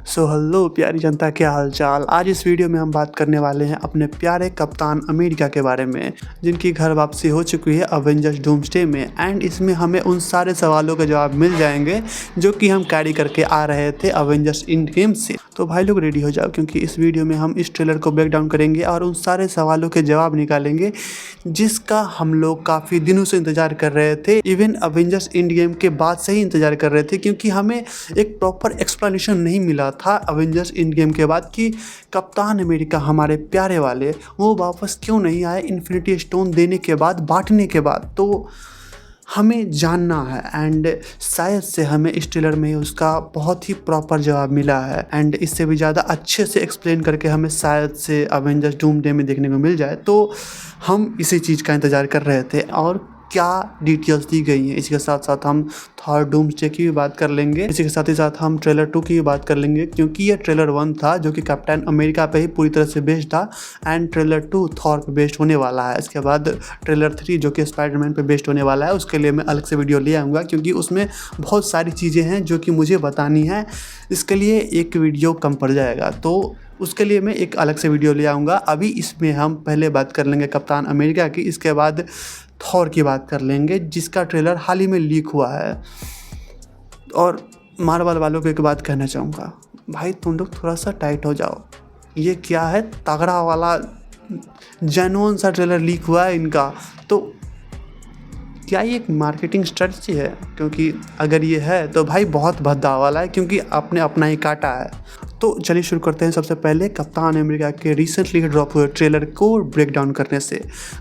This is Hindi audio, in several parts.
सो हेलो प्यारी जनता, क्या हाल चाल। आज इस वीडियो में हम बात करने वाले हैं अपने प्यारे कप्तान अमेरिका के बारे में, जिनकी घर वापसी हो चुकी है अवेंजर्स डूम्सडे में। एंड इसमें हमें उन सारे सवालों के जवाब मिल जाएंगे जो कि हम कैरी करके आ रहे थे अवेंजर्स एंड गेम से। तो भाई लोग रेडी हो जाओ, क्योंकि इस वीडियो में हम इस ट्रेलर को ब्रेक डाउन करेंगे और उन सारे सवालों के जवाब निकालेंगे जिसका हम लोग काफ़ी दिनों से इंतजार कर रहे थे। इवन अवेंजर्स एंड गेम के बाद से ही इंतजार कर रहे थे, क्योंकि हमें एक प्रॉपर एक्सप्लेनेशन नहीं मिला था अवेंजर्स एंड गेम के बाद कि कप्तान अमेरिका हमारे प्यारे वाले वो वापस क्यों नहीं आए इन्फिनिटी स्टोन देने के बाद, बांटने के बाद। तो हमें जानना है एंड शायद से हमें इस ट्रेलर में उसका बहुत ही प्रॉपर जवाब मिला है। एंड इससे भी ज़्यादा अच्छे से एक्सप्लेन करके हमें शायद से अवेंजर्स डूम्सडे में देखने को मिल जाए। तो हम इसी चीज़ का इंतज़ार कर रहे थे और क्या डिटेल्स दी गई हैं। इसी के साथ साथ हम थॉर डूम्सडे की भी बात कर लेंगे। इसी के साथ ही साथ हम ट्रेलर 2 की भी बात कर लेंगे, क्योंकि ये ट्रेलर 1 था जो कि कैप्टन अमेरिका पे ही पूरी तरह से बेस्ड था एंड ट्रेलर 2 थॉर पे बेस्ड होने वाला है। इसके बाद ट्रेलर 3 जो कि स्पाइडरमैन पे बेस्ड होने वाला है, उसके लिए मैं अलग से वीडियो ले आऊँगा, क्योंकि उसमें बहुत सारी चीज़ें हैं जो कि मुझे बतानी है। इसके लिए एक वीडियो कम पड़ जाएगा, तो उसके लिए मैं एक अलग से वीडियो ले आऊँगा। अभी इसमें हम पहले बात कर लेंगे कप्तान अमेरिका की, इसके बाद थॉर की बात कर लेंगे जिसका ट्रेलर हाल ही में लीक हुआ है। और मार्वल वालों को एक बात कहना चाहूँगा, भाई तुम लोग थोड़ा सा टाइट हो जाओ। ये क्या है, तगड़ा वाला जेन्युइन सा ट्रेलर लीक हुआ है इनका। तो क्या ये एक मार्केटिंग स्ट्रेटजी है? क्योंकि अगर ये है तो भाई बहुत भद्दा वाला है, क्योंकि आपने अपना ही काटा है। तो चलिए शुरू करते हैं सबसे पहले कप्तान अमेरिका के रिसेंटली ड्रॉप हुए ट्रेलर को ब्रेक डाउन करने से।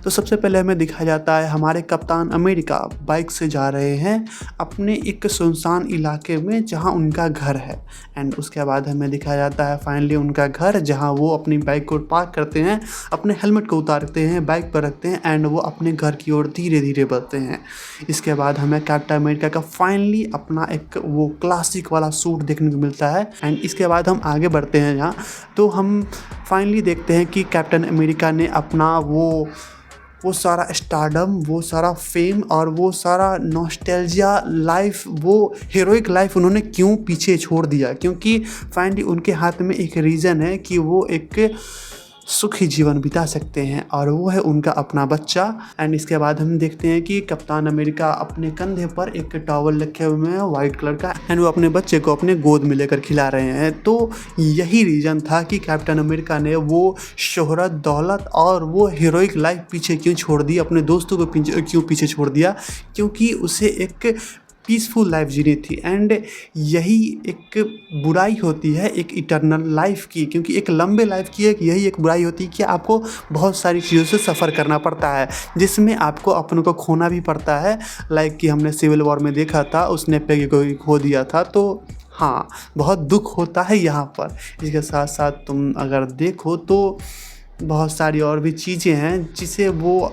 तो सबसे पहले हमें दिखाया जाता है हमारे कप्तान अमेरिका बाइक से जा रहे हैं अपने एक सुनसान इलाके में जहां उनका घर है। एंड उसके बाद हमें दिखाया जाता है फाइनली उनका घर, जहां वो अपनी बाइक को पार्क करते हैं, अपने हेलमेट को उतारते हैं, बाइक पर रखते हैं एंड वो अपने घर की ओर धीरे धीरे बढ़ते हैं। इसके बाद हमें कैप्टन अमेरिका का फाइनली अपना एक वो क्लासिक वाला सूट देखने को मिलता है। एंड इसके बाद हम आगे बढ़ते हैं यहाँ, तो हम फाइनली देखते हैं कि कैप्टन अमेरिका ने अपना वो सारा स्टारडम, वो सारा फेम और वो सारा नॉस्टैल्जिया लाइफ, वो हीरोइक लाइफ उन्होंने क्यों पीछे छोड़ दिया। क्योंकि फाइनली उनके हाथ में एक रीज़न है कि वो एक सुखी जीवन बिता सकते हैं, और वो है उनका अपना बच्चा। एंड इसके बाद हम देखते हैं कि कप्तान अमेरिका अपने कंधे पर एक टॉवल रखे हुए हैं वाइट कलर का, एंड वो अपने बच्चे को अपने गोद में लेकर खिला रहे हैं। तो यही रीज़न था कि कैप्टन अमेरिका ने वो शोहरत, दौलत और वो हीरोइक लाइफ पीछे क्यों छोड़ दी, अपने दोस्तों को क्यों पीछे छोड़ दिया, क्योंकि उसे एक पीसफुल लाइफ जीनी थी। एंड यही एक बुराई होती है एक इटर्नल लाइफ की, क्योंकि एक लंबे लाइफ की यही एक बुराई होती है कि आपको बहुत सारी चीज़ों से सफ़र करना पड़ता है, जिसमें आपको अपनों को खोना भी पड़ता है। लाइक कि हमने सिविल वॉर में देखा था, उसने पेगी को खो दिया था। तो हाँ, बहुत दुख होता है यहाँ पर। इसके साथ साथ तुम अगर देखो तो बहुत सारी और भी चीज़ें हैं जिसे वो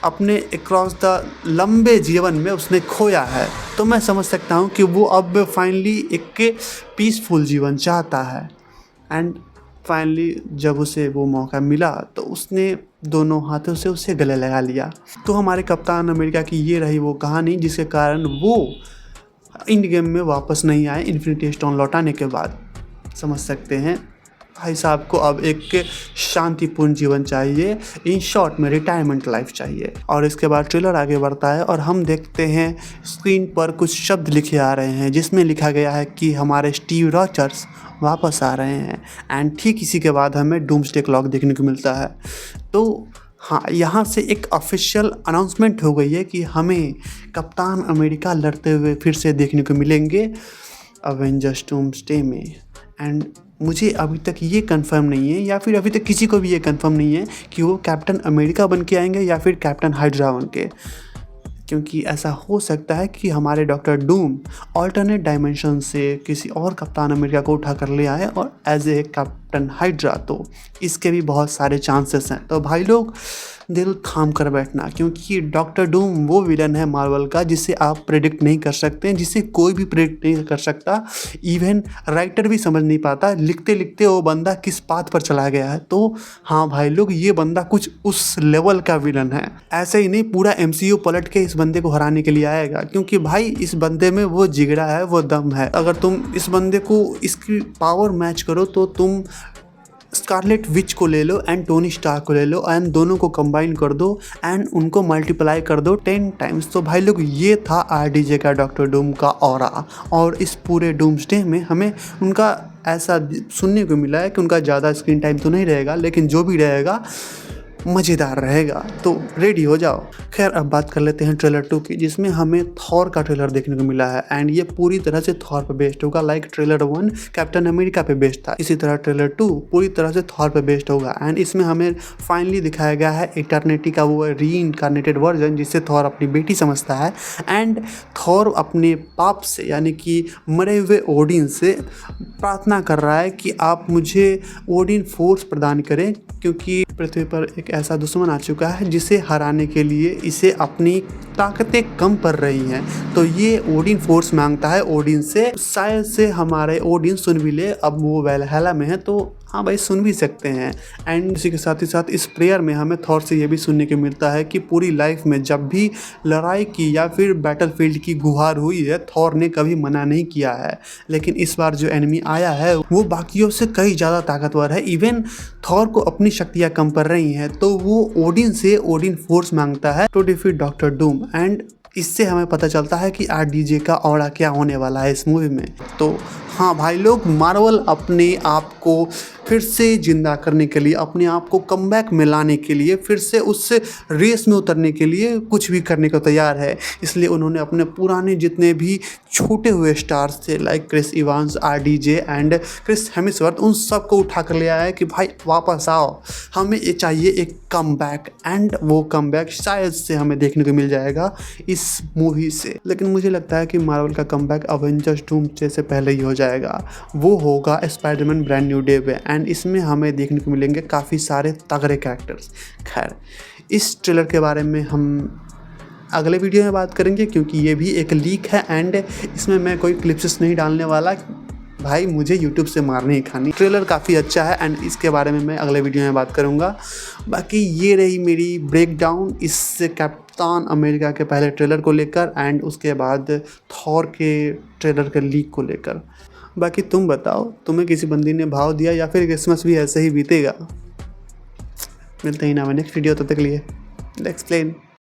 अपने अक्रॉस द लंबे जीवन में उसने खोया है। तो मैं समझ सकता हूँ कि वो अब फाइनली एक पीसफुल जीवन चाहता है। एंड फाइनली जब उसे वो मौका मिला तो उसने दोनों हाथों से उसे गले लगा लिया। तो हमारे कप्तान अमेरिका की ये रही वो कहानी जिसके कारण वो इंड गेम में वापस नहीं आए इन्फिनिटी स्टोन लौटाने के बाद। समझ सकते हैं भाई साहब को अब एक शांतिपूर्ण जीवन चाहिए, इन शॉर्ट में रिटायरमेंट लाइफ चाहिए। और इसके बाद ट्रेलर आगे बढ़ता है और हम देखते हैं स्क्रीन पर कुछ शब्द लिखे आ रहे हैं, जिसमें लिखा गया है कि हमारे स्टीव रॉजर्स वापस आ रहे हैं। एंड ठीक इसी के बाद हमें डूम्सडे क्लॉक देखने को मिलता है। तो हाँ, यहाँ से एक ऑफिशियल अनाउंसमेंट हो गई है कि हमें कप्तान अमेरिका लड़ते हुए फिर से देखने को मिलेंगे अवेंजर्स डूम्सडे में। एंड मुझे अभी तक ये कंफर्म नहीं है, या फिर अभी तक किसी को भी ये कंफर्म नहीं है कि वो कैप्टन अमेरिका बन के आएंगे या फिर कैप्टन हाइड्रा बन के। क्योंकि ऐसा हो सकता है कि हमारे डॉक्टर डूम ऑल्टरनेट डायमेंशन से किसी और कप्तान अमेरिका को उठा कर ले आए और एज ए कैप्टन हाइड्रा। तो इसके भी बहुत सारे चांसेस हैं। तो भाई लोग दिल थाम कर बैठना, क्योंकि डॉक्टर डूम वो विलन है मार्वल का जिसे आप प्रेडिक्ट नहीं कर सकते, जिसे कोई भी प्रेडिक्ट नहीं कर सकता। इवन राइटर भी समझ नहीं पाता लिखते लिखते वो बंदा किस पाथ पर चला गया है। तो हाँ भाई लोग, ये बंदा कुछ उस लेवल का विलन है। ऐसे ही नहीं, पूरा एमसीयू पलट के इस बंदे को हराने के लिए आएगा, क्योंकि भाई इस बंदे में वो जिगरा है, वो दम है। अगर तुम इस बंदे को इसकी पावर मैच करो तो तुम स्कारलेट विच को ले लो एंड टोनी स्टार्क को ले लो एंड दोनों को कंबाइन कर दो एंड उनको मल्टीप्लाई कर दो 10 टाइम्स। तो भाई लोग, ये था आरडीजे का डॉक्टर डूम का ऑरा। और इस पूरे डूम्सडे में हमें उनका ऐसा सुनने को मिला है कि उनका ज़्यादा स्क्रीन टाइम तो नहीं रहेगा, लेकिन जो भी रहेगा मज़ेदार रहेगा, तो रेडी हो जाओ। खैर, अब बात कर लेते हैं ट्रेलर 2 की, जिसमें हमें थॉर का ट्रेलर देखने को मिला है एंड ये पूरी तरह से थॉर पे बेस्ड होगा। लाइक ट्रेलर 1 कैप्टन अमेरिका पे बेस्ड था, इसी तरह ट्रेलर 2 पूरी तरह से थॉर पे बेस्ड होगा। एंड इसमें हमें फाइनली दिखाया गया है इटर्निटी का वो रीइंकार्नेटेड वर्जन, जिससे थॉर अपनी बेटी समझता है एंड थॉर अपने पाप से यानी कि मरे हुए ओडिन से प्रार्थना कर रहा है कि आप मुझे ओडिन फोर्स प्रदान करें, क्योंकि पृथ्वी पर एक ऐसा दुश्मन आ चुका है जिसे हराने के लिए इसे अपनी ताकतें कम पड़ रही हैं। तो ये ओडिन फोर्स मांगता है ओडिन से। शायद से हमारे ओडिन सुन भी ले, अब वो वैलहैला में है तो हाँ भाई सुन भी सकते हैं। एंड इसी के साथ ही साथ इस प्रेयर में हमें थॉर से ये भी सुनने को मिलता है कि पूरी लाइफ में जब भी लड़ाई की या फिर बैटलफील्ड की गुहार हुई है, थॉर ने कभी मना नहीं किया है। लेकिन इस बार जो एनिमी आया है वो बाकियों से कई ज़्यादा ताकतवर है। इवन थॉर को अपनी शक्तियाँ कम पड़ रही हैं, तो वो ओडिन से ओडिन फोर्स मांगता है to defeat Doctor Doom. And इससे हमें पता चलता है कि आरडीजे का ऑरा क्या होने वाला है इस मूवी में। तो हाँ भाई लोग, मार्वल अपने आप को फिर से जिंदा करने के लिए, अपने आप को कमबैक में लाने के लिए, फिर से उस रेस में उतरने के लिए कुछ भी करने को तैयार है। इसलिए उन्होंने अपने पुराने जितने भी छूटे हुए स्टार्स थे, like Chris Evans, RDJ and Chris Hemsworth, उन सब को उठा कर ले आया है कि भाई वापस आओ, हमें ये चाहिए एक कमबैक। एंड वो कमबैक शायद से हमें देखने को मिल जाएगा इस मूवी से। लेकिन मुझे लगता है कि मार्वल का कमबैक अवेंजर्स डूम्सडे से पहले ही हो जाएगा। वो होगा स्पाइडरमैन ब्रांड न्यू डे पे एंड इसमें हमें देखने को मिलेंगे काफ़ी सारे तगड़े कैरेक्टर्स। खैर, इस ट्रेलर के बारे में हम अगले वीडियो में बात करेंगे, क्योंकि ये भी एक लीक है एंड इसमें मैं कोई क्लिप्स नहीं डालने वाला। भाई मुझे यूट्यूब से मार नहीं खानी। ट्रेलर काफ़ी अच्छा है एंड इसके बारे में मैं अगले वीडियो में बात करूँगा। बाकी ये रही मेरी ब्रेक डाउन इस कैप्टन अमेरिका के पहले ट्रेलर को लेकर एंड उसके बाद थॉर के ट्रेलर के लीक को लेकर। बाकी तुम बताओ, तुम्हें किसी बंदी ने भाव दिया या फिर क्रिसमस भी ऐसे ही बीतेगा? मिलते ही ना मैं नेक्स्ट वीडियो, तब तक के लिए एक्सप्लेन।